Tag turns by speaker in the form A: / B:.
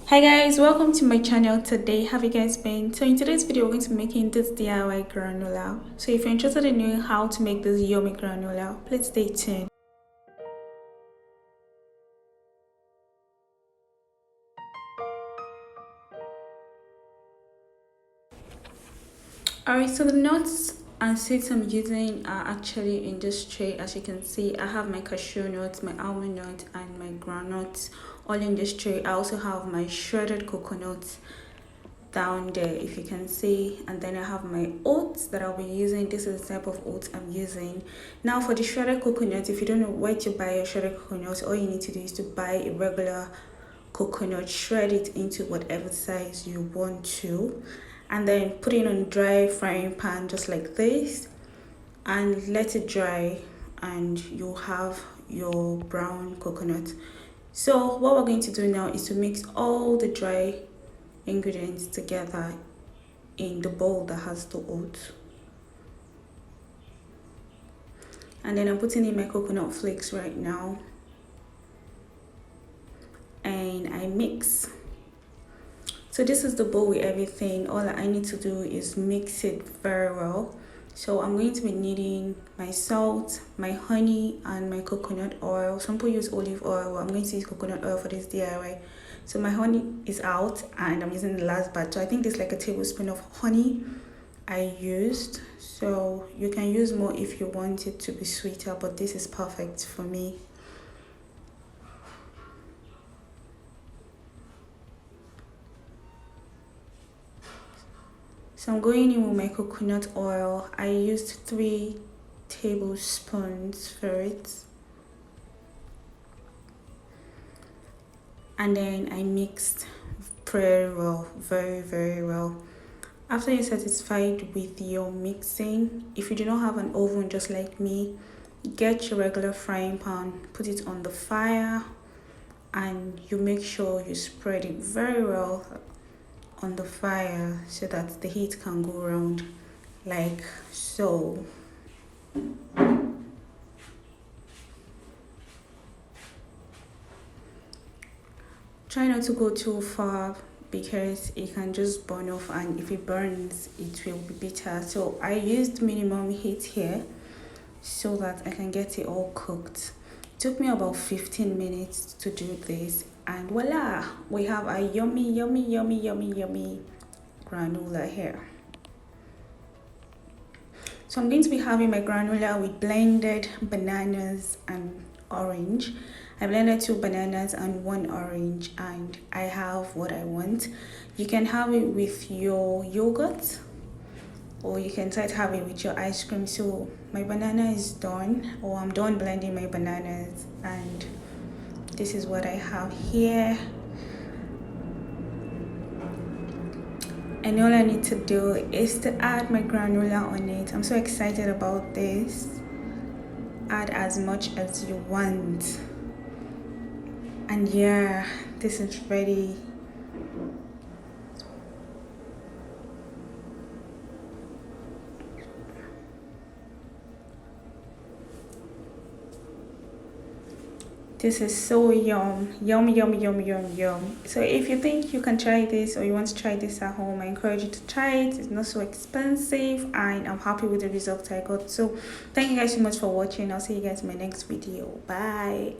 A: Hi guys, welcome to my channel. Today have you guys been? So in today's video we're going to be making this DIY granola. So if you're interested in knowing how to make this yummy granola, please stay tuned. Alright, so the nuts and seeds I'm using are actually in this tray. As you can see, I have my cashew nuts, my almond nuts, and my groundnuts all in this tray. I also have my shredded coconuts down there, if you can see, and then I have my oats that I'll be using. This is the type of oats I'm using. Now for the shredded coconut, if you don't know where to buy your shredded coconut, all you need to do is to buy a regular coconut, shred it into whatever size you want to, and then put it on a dry frying pan just like this and let it dry, and you'll have your brown coconut. So what we're going to do now is to mix all the dry ingredients together in the bowl that has the oats, and then I'm putting in my coconut flakes right now and I mix. So this is the bowl with everything. All I need to do is mix it very well. So I'm going to be needing my salt, my honey, and my coconut oil. Some people use olive oil. I'm going to use coconut oil for this DIY. So my honey is out and I'm using the last batch. So I think there's like a tablespoon of honey I used. So you can use more if you want it to be sweeter, but this is perfect for me. So I'm going in with my coconut oil. I used 3 tablespoons for it. And then I mixed very well, very well. After you're satisfied with your mixing, if you do not have an oven just like me, get your regular frying pan, put it on the fire, and you make sure you spread it very well on the fire so that the heat can go around like so. Try not to go too far because it can just burn off, and if it burns it will be bitter. So I used minimum heat here so that I can get it all cooked. It took me about 15 minutes to do this, and voila, we have a yummy granola here. So I'm going to be having my granola with blended bananas and orange. I blended 2 bananas and 1 orange, and I have what I want. You can have it with your yogurt, or you can try to have it with your ice cream. So my banana is done, or I'm done blending my bananas, and this is what I have here. And all I need to do is to add my granola on it. I'm so excited about this. Add as much as you want. And yeah, this is ready. This is so yum. So if you think you can try this, or you want to try this at home, I encourage you to try it. It's not so expensive and I'm happy with the results I got. So thank you guys so much for watching. I'll see you guys in my next video. Bye.